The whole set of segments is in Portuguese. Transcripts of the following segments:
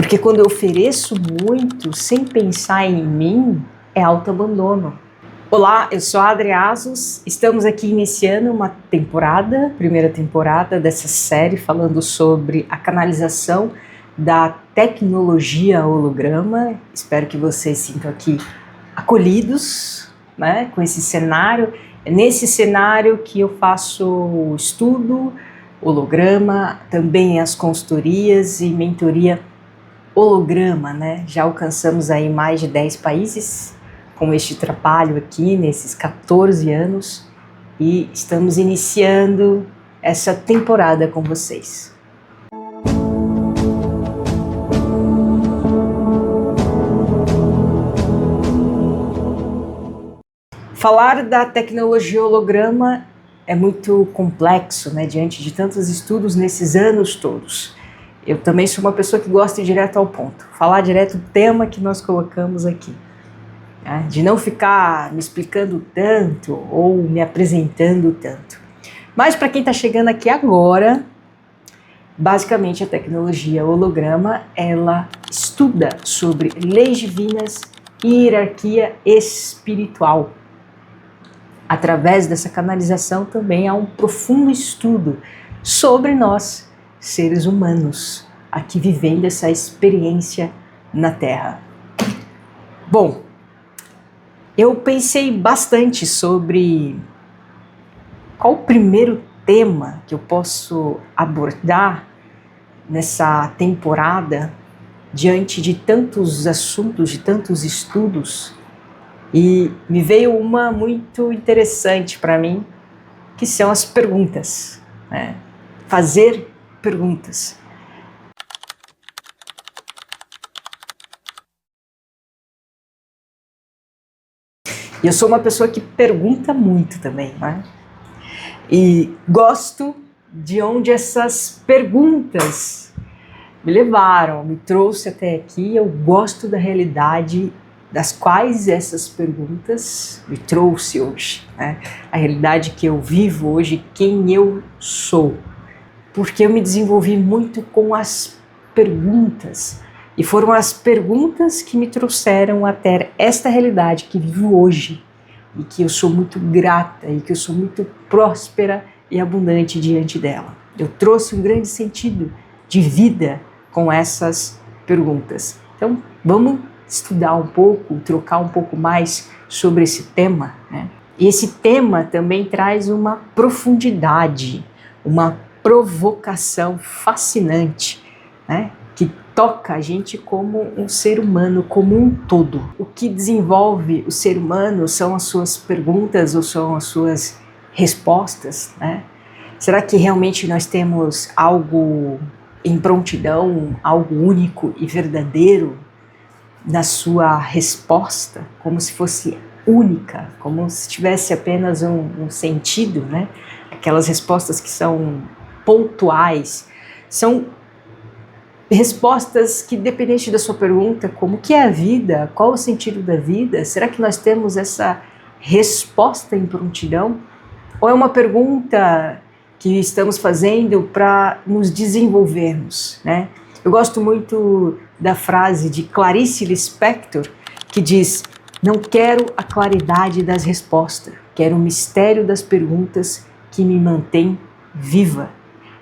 Porque quando eu ofereço muito, sem pensar em mim, é autoabandono. Olá, eu sou a Adriasos, estamos aqui iniciando uma temporada, primeira temporada dessa série, falando sobre a canalização da tecnologia holograma. Espero que vocês sintam aqui acolhidos, né, com esse cenário. É nesse cenário que eu faço o estudo, holograma, também as consultorias e mentoria holograma, né? Já alcançamos aí mais de 10 países com este trabalho aqui nesses 14 anos e estamos iniciando essa temporada com vocês. Falar da tecnologia holograma é muito complexo, né? Diante de tantos estudos nesses anos todos. Eu também sou uma pessoa que gosta de ir direto ao ponto, falar direto o tema que nós colocamos aqui, né? De não ficar me explicando tanto ou me apresentando tanto. Mas para quem está chegando aqui agora, basicamente a tecnologia holograma, ela estuda sobre leis divinas e hierarquia espiritual. Através dessa canalização também há um profundo estudo sobre nós, seres humanos, aqui vivendo essa experiência na Terra. Bom, eu pensei bastante sobre qual o primeiro tema que eu posso abordar nessa temporada, diante de tantos assuntos, de tantos estudos, e me veio uma muito interessante para mim, que são as perguntas, né? Fazer perguntas. E eu sou uma pessoa que pergunta muito também, né? E gosto de onde essas perguntas me levaram, me trouxe até aqui. Eu gosto da realidade das quais essas perguntas me trouxe hoje, né? A realidade que eu vivo hoje, quem eu sou. Porque eu me desenvolvi muito com as perguntas, e foram as perguntas que me trouxeram até esta realidade que vivo hoje, e que eu sou muito grata, e que eu sou muito próspera e abundante diante dela. Eu trouxe um grande sentido de vida com essas perguntas. Então, vamos estudar um pouco, trocar um pouco mais sobre esse tema, né? E esse tema também traz uma profundidade, uma provocação fascinante, né? Que toca a gente como um ser humano, como um todo. O que desenvolve o ser humano são as suas perguntas ou são as suas respostas, né? Será que realmente nós temos algo em prontidão, algo único e verdadeiro na sua resposta, como se fosse única, como se tivesse apenas um sentido, né? Aquelas respostas que são pontuais, são respostas que, dependente da sua pergunta, como que é a vida, qual o sentido da vida, será que nós temos essa resposta em prontidão? Ou é uma pergunta que estamos fazendo para nos desenvolvermos, né? Eu gosto muito da frase de Clarice Lispector, que diz: não quero a claridade das respostas, quero o mistério das perguntas que me mantém viva.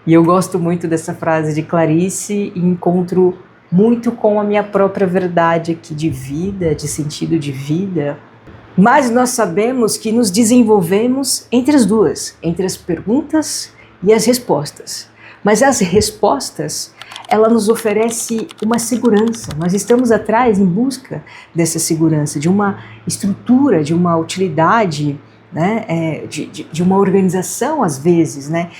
E eu gosto muito dessa frase de Clarice e encontro muito com a minha própria verdade aqui de vida, de sentido de vida. Mas nós sabemos que nos desenvolvemos entre as duas, entre as perguntas e as respostas. Mas as respostas, ela nos oferece uma segurança. Nós estamos atrás em busca dessa segurança, de uma estrutura, de uma utilidade, né, de uma organização às vezes, né?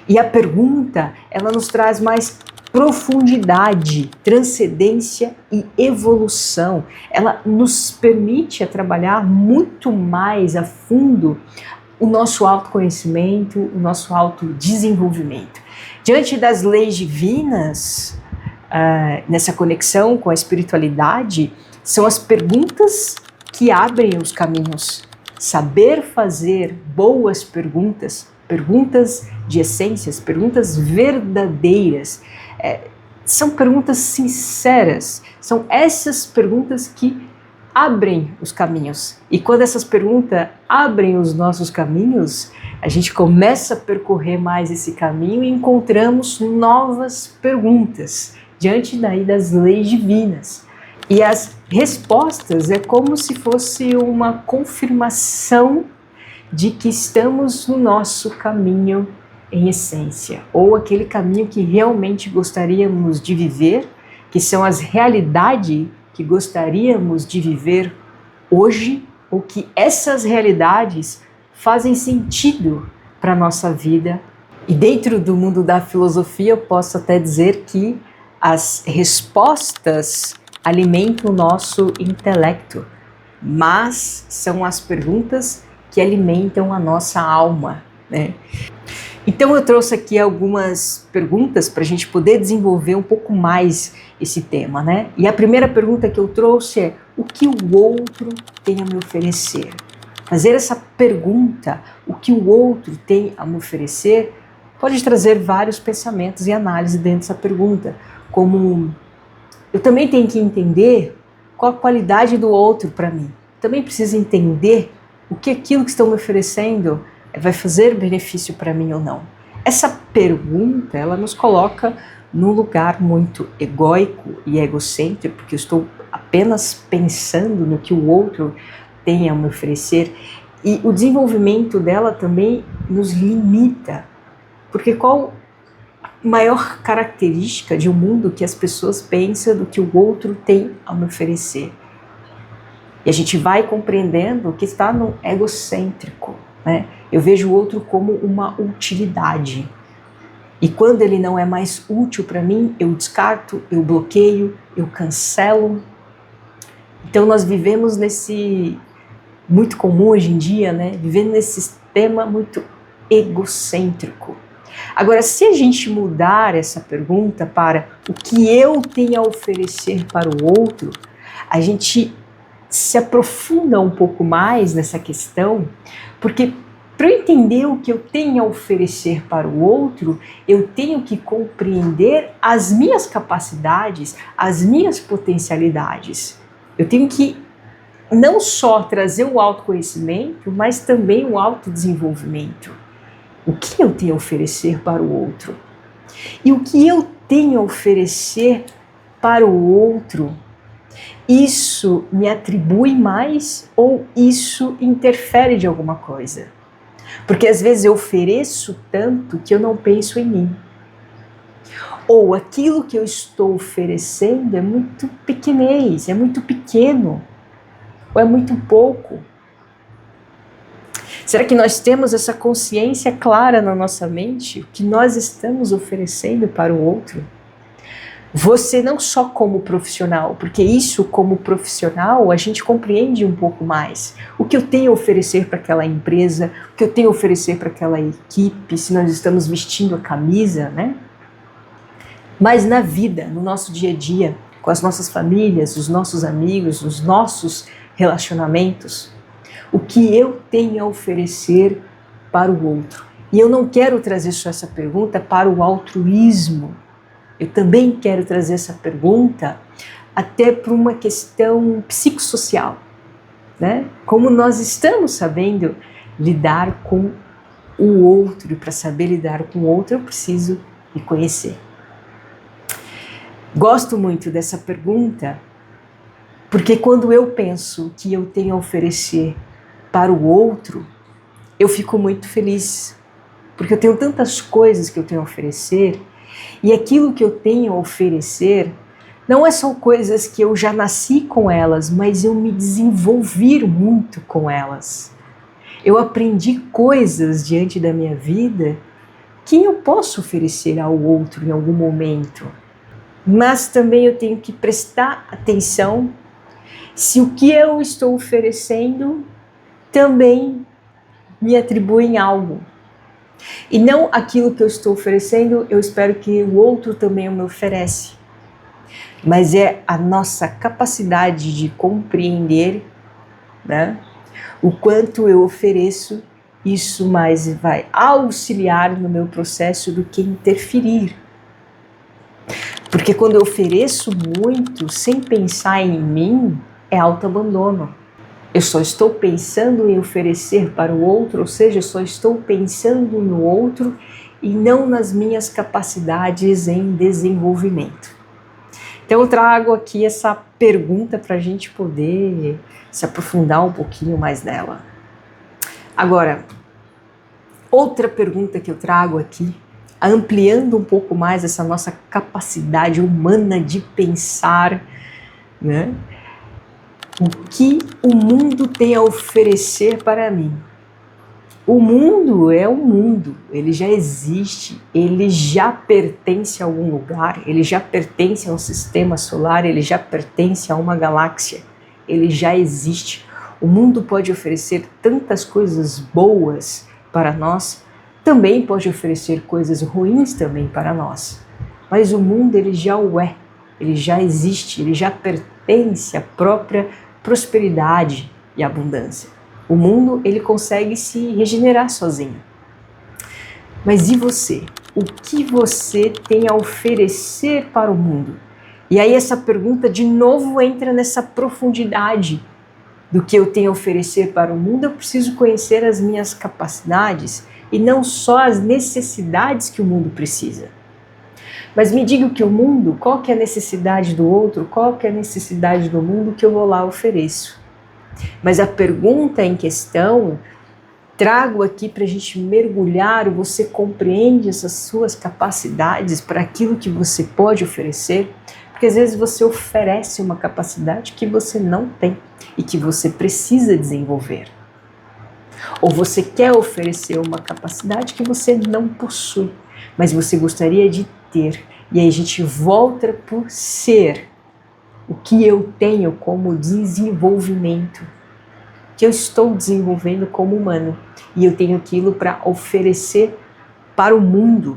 E a pergunta, ela nos traz mais profundidade, transcendência e evolução. Ela nos permite trabalhar muito mais a fundo o nosso autoconhecimento, o nosso autodesenvolvimento. Diante das leis divinas, nessa conexão com a espiritualidade, são as perguntas que abrem os caminhos. Saber fazer boas perguntas, perguntas de essências, perguntas verdadeiras, são perguntas sinceras, são essas perguntas que abrem os caminhos. E quando essas perguntas abrem os nossos caminhos, a gente começa a percorrer mais esse caminho e encontramos novas perguntas diante daí das leis divinas. E as respostas é como se fosse uma confirmação de que estamos no nosso caminho em essência, ou aquele caminho que realmente gostaríamos de viver, que são as realidades que gostaríamos de viver hoje, ou que essas realidades fazem sentido para a nossa vida. E dentro do mundo da filosofia eu posso até dizer que as respostas alimentam o nosso intelecto, mas são as perguntas que alimentam a nossa alma, né? Então eu trouxe aqui algumas perguntas para a gente poder desenvolver um pouco mais esse tema, né? E a primeira pergunta que eu trouxe é: o que o outro tem a me oferecer? Fazer essa pergunta, o que o outro tem a me oferecer, pode trazer vários pensamentos e análise dentro dessa pergunta, como eu também tenho que entender qual a qualidade do outro para mim. Também preciso entender o que aquilo que estão me oferecendo vai fazer benefício para mim ou não. Essa pergunta, ela nos coloca num lugar muito egóico e egocêntrico, porque eu estou apenas pensando no que o outro tem a me oferecer, e o desenvolvimento dela também nos limita, porque qual a maior característica de um mundo que as pessoas pensam do que o outro tem a me oferecer? E a gente vai compreendendo que está no egocêntrico, né? Eu vejo o outro como uma utilidade. E quando ele não é mais útil para mim, eu descarto, eu bloqueio, eu cancelo. Então nós vivemos nesse, muito comum hoje em dia, né? Vivendo nesse sistema muito egocêntrico. Agora, se a gente mudar essa pergunta para o que eu tenho a oferecer para o outro, a gente se aprofunda um pouco mais nessa questão, porque para eu entender o que eu tenho a oferecer para o outro, eu tenho que compreender as minhas capacidades, as minhas potencialidades. Eu tenho que não só trazer o autoconhecimento, mas também o autodesenvolvimento. O que eu tenho a oferecer para o outro? E o que eu tenho a oferecer para o outro, isso me atribui mais ou isso interfere de alguma coisa? Porque às vezes eu ofereço tanto que eu não penso em mim. Ou aquilo que eu estou oferecendo é muito pequenez, é muito pequeno, ou é muito pouco. Será que nós temos essa consciência clara na nossa mente, o que nós estamos oferecendo para o outro? Você não só como profissional, porque isso como profissional a gente compreende um pouco mais. O que eu tenho a oferecer para aquela empresa, o que eu tenho a oferecer para aquela equipe, se nós estamos vestindo a camisa, né? Mas na vida, no nosso dia a dia, com as nossas famílias, os nossos amigos, os nossos relacionamentos, o que eu tenho a oferecer para o outro? E eu não quero trazer só essa pergunta para o altruísmo. Eu também quero trazer essa pergunta até para uma questão psicossocial, né? Como nós estamos sabendo lidar com o outro, e para saber lidar com o outro eu preciso me conhecer. Gosto muito dessa pergunta, porque quando eu penso que eu tenho a oferecer para o outro, eu fico muito feliz, porque eu tenho tantas coisas que eu tenho a oferecer. E aquilo que eu tenho a oferecer não é só coisas que eu já nasci com elas, mas eu me desenvolvi muito com elas. Eu aprendi coisas diante da minha vida que eu posso oferecer ao outro em algum momento. Mas também eu tenho que prestar atenção se o que eu estou oferecendo também me atribui algo. E não aquilo que eu estou oferecendo, eu espero que o outro também me oferece. Mas é a nossa capacidade de compreender, né, o quanto eu ofereço, isso mais vai auxiliar no meu processo do que interferir. Porque quando eu ofereço muito sem pensar em mim, é autoabandono. Eu só estou pensando em oferecer para o outro, ou seja, eu só estou pensando no outro e não nas minhas capacidades em desenvolvimento. Então eu trago aqui essa pergunta para a gente poder se aprofundar um pouquinho mais nela. Agora, outra pergunta que eu trago aqui, ampliando um pouco mais essa nossa capacidade humana de pensar, né? O que o mundo tem a oferecer para mim? O mundo é um mundo, ele já existe, ele já pertence a algum lugar, ele já pertence a um sistema solar, ele já pertence a uma galáxia, ele já existe. O mundo pode oferecer tantas coisas boas para nós, também pode oferecer coisas ruins também para nós. Mas o mundo ele já o é, ele já existe, ele já pertence à própria prosperidade e abundância. O mundo ele consegue se regenerar sozinho. Mas e você? O que você tem a oferecer para o mundo? E aí essa pergunta de novo entra nessa profundidade do que eu tenho a oferecer para o mundo. Eu preciso conhecer as minhas capacidades e não só as necessidades que o mundo precisa. Mas me diga o que o mundo, qual que é a necessidade do outro, qual que é a necessidade do mundo que eu vou lá ofereço. Mas a pergunta em questão, trago aqui para a gente mergulhar, você compreende essas suas capacidades para aquilo que você pode oferecer? Porque às vezes você oferece uma capacidade que você não tem e que você precisa desenvolver. Ou você quer oferecer uma capacidade que você não possui, mas você gostaria de ter. E aí a gente volta por ser. O que eu tenho como desenvolvimento, que eu estou desenvolvendo como humano, e eu tenho aquilo para oferecer para o mundo.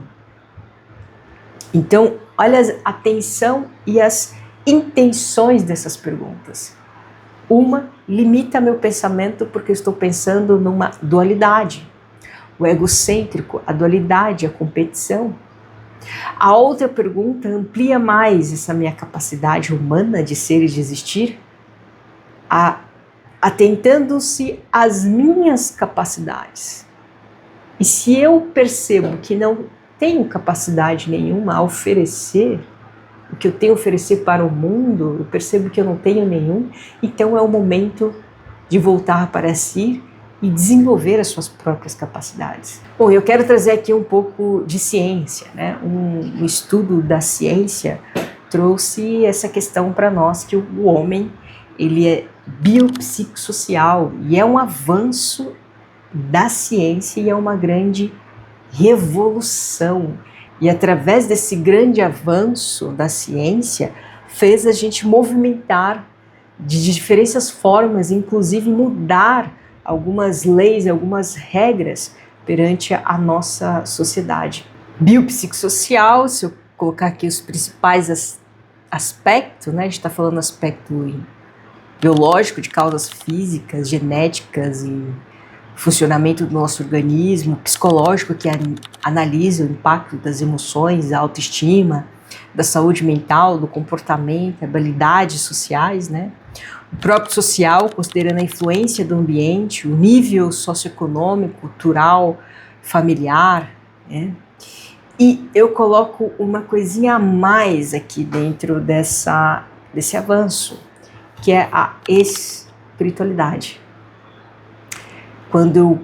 Então, olha a atenção e as intenções dessas perguntas. Uma, limita meu pensamento porque eu estou pensando numa dualidade. O egocêntrico, a dualidade, a competição. A outra pergunta amplia mais essa minha capacidade humana de ser e de existir, atentando-se às minhas capacidades. E se eu percebo que não tenho capacidade nenhuma a oferecer, o que eu tenho a oferecer para o mundo, eu percebo que eu não tenho nenhum, então é o momento de voltar para si e desenvolver as suas próprias capacidades. Bom, eu quero trazer aqui um pouco de ciência, né? Um estudo da ciência trouxe essa questão para nós que o homem ele é biopsicossocial e é um avanço da ciência e é uma grande revolução. E através desse grande avanço da ciência fez a gente movimentar de diferentes formas, inclusive mudar algumas leis, algumas regras perante a nossa sociedade. Biopsicossocial, se eu colocar aqui os principais aspectos, né? A gente está falando aspecto biológico, de causas físicas, genéticas e funcionamento do nosso organismo, psicológico, que analisa o impacto das emoções, da autoestima, da saúde mental, do comportamento, habilidades sociais, né? O próprio social, considerando a influência do ambiente, o nível socioeconômico, cultural, familiar, né? E eu coloco uma coisinha a mais aqui dentro desse avanço, que é a espiritualidade. Quando eu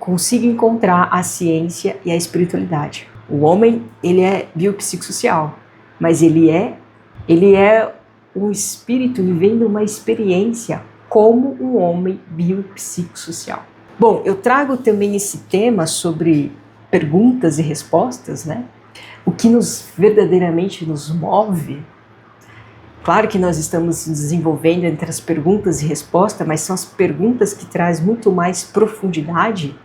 consigo encontrar a ciência e a espiritualidade. O homem, ele é biopsicossocial, mas ele é um espírito vivendo uma experiência como um homem biopsicossocial. Bom, eu trago também esse tema sobre perguntas e respostas, né? O que verdadeiramente nos move. Claro que nós estamos desenvolvendo entre as perguntas e respostas, mas são as perguntas que trazem muito mais profundidade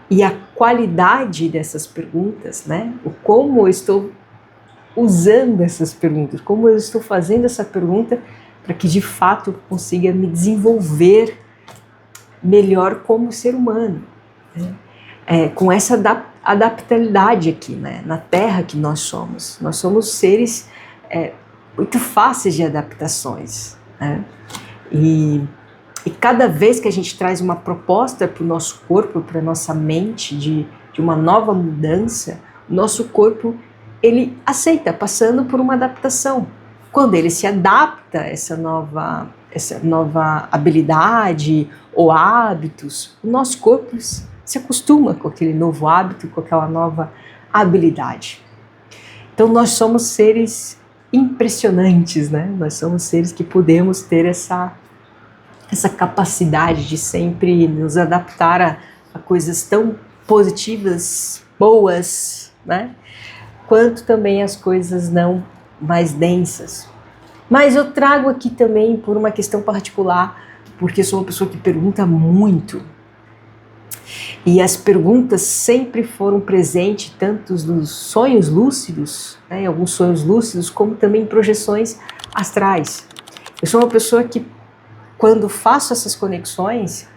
e a qualidade dessas perguntas, né? O como eu estou usando essas perguntas, como eu estou fazendo essa pergunta para que de fato eu consiga me desenvolver melhor como ser humano, né? Com essa adaptabilidade aqui, né? Na Terra que nós somos seres muito fáceis de adaptações, né? E cada vez que a gente traz uma proposta para o nosso corpo, para a nossa mente de uma nova mudança, o nosso corpo ele aceita, passando por uma adaptação. Quando ele se adapta a essa nova habilidade ou hábitos, o nosso corpo se acostuma com aquele novo hábito, com aquela nova habilidade. Então nós somos seres impressionantes, né? Nós somos seres que podemos ter essa capacidade de sempre nos adaptar a coisas tão positivas, boas, né? Quanto também as coisas não mais densas. Mas eu trago aqui também por uma questão particular, porque sou uma pessoa que pergunta muito. E as perguntas sempre foram presentes, tanto nos sonhos lúcidos, né, alguns sonhos lúcidos, como também em projeções astrais. Eu sou uma pessoa que, quando faço essas conexões,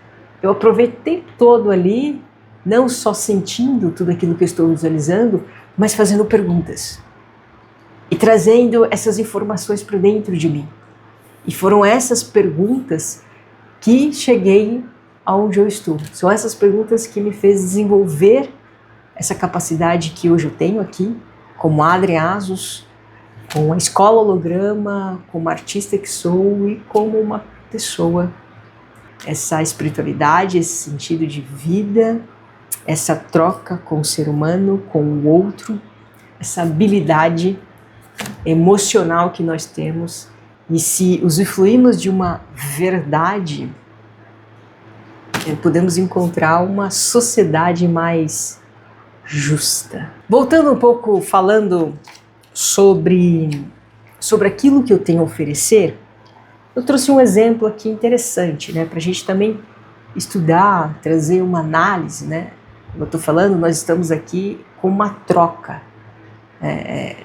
eu aproveito o tempo todo ali, não só sentindo tudo aquilo que eu estou visualizando, mas fazendo perguntas. E trazendo essas informações para dentro de mim. E foram essas perguntas que cheguei aonde eu estou. São essas perguntas que me fez desenvolver essa capacidade que hoje eu tenho aqui, como Adri Asos, com a escola holograma, como artista que sou e como uma pessoa. Essa espiritualidade, esse sentido de vida, essa troca com o ser humano, com o outro, essa habilidade emocional que nós temos. E se usufruímos de uma verdade, podemos encontrar uma sociedade mais justa. Voltando um pouco, falando sobre aquilo que eu tenho a oferecer, eu trouxe um exemplo aqui interessante, né, para a gente também estudar, trazer uma análise, né? Como eu estou falando, nós estamos aqui com uma troca.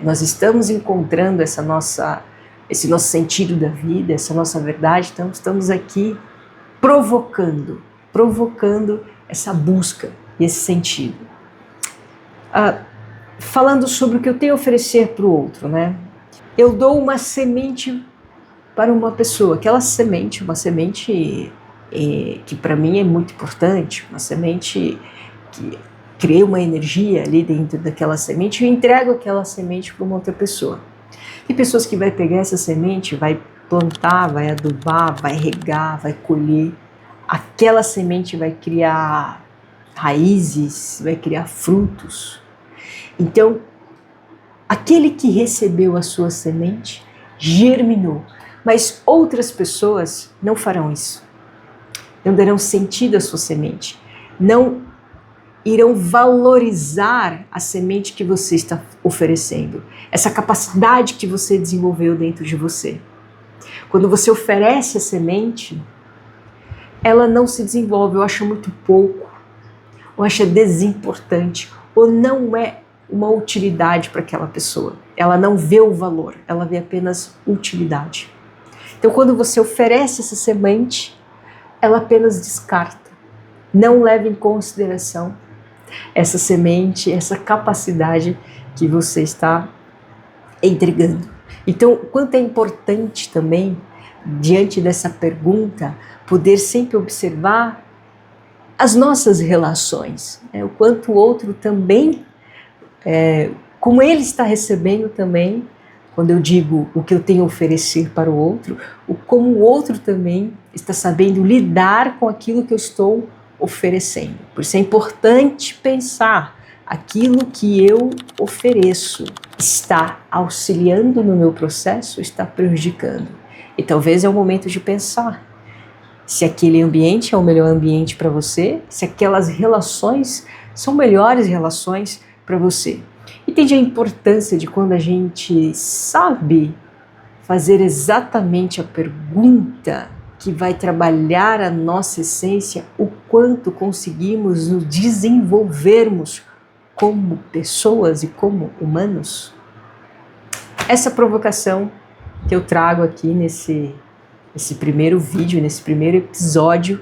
Nós estamos encontrando esse nosso sentido da vida, essa nossa verdade, então estamos aqui provocando essa busca e esse sentido. Falando sobre o que eu tenho a oferecer para o outro, né? Eu dou uma semente para uma pessoa, aquela semente, uma semente que para mim é muito importante, uma semente que cria uma energia ali dentro daquela semente e eu entrego aquela semente para uma outra pessoa. Tem pessoas que vai pegar essa semente, vai plantar, vai adubar, vai regar, vai colher. Aquela semente vai criar raízes, vai criar frutos. Então, aquele que recebeu a sua semente germinou, mas outras pessoas não farão isso. Não darão sentido à sua semente, não irão valorizar a semente que você está oferecendo, essa capacidade que você desenvolveu dentro de você. Quando você oferece a semente, ela não se desenvolve, eu acho muito pouco, ou acha desimportante, ou não é uma utilidade para aquela pessoa. Ela não vê o valor, ela vê apenas utilidade. Então, quando você oferece essa semente, ela apenas descarta, não leva em consideração essa semente, essa capacidade que você está entregando. Então, o quanto é importante também, diante dessa pergunta, poder sempre observar as nossas relações, né? O quanto o outro também, como ele está recebendo também, quando eu digo o que eu tenho a oferecer para o outro, como o outro também está sabendo lidar com aquilo que eu estou oferecendo. Por isso é importante pensar aquilo que eu ofereço está auxiliando no meu processo, está prejudicando. E talvez é o momento de pensar se aquele ambiente é o melhor ambiente para você, se aquelas relações são melhores relações para você. Entende a importância de quando a gente sabe fazer exatamente a pergunta que vai trabalhar a nossa essência, o quanto conseguimos nos desenvolvermos como pessoas e como humanos? Essa provocação que eu trago aqui nesse primeiro vídeo, nesse primeiro episódio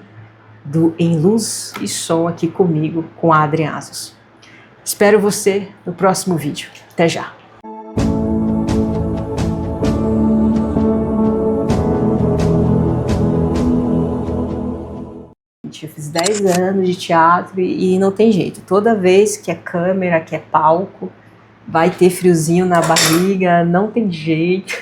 do Em Luz e Som aqui comigo, com a Adri Asos. Espero você no próximo vídeo. Até já! gente. Eu fiz 10 anos de teatro e não tem jeito. Toda vez que é câmera, que é palco, vai ter friozinho na barriga, não tem jeito.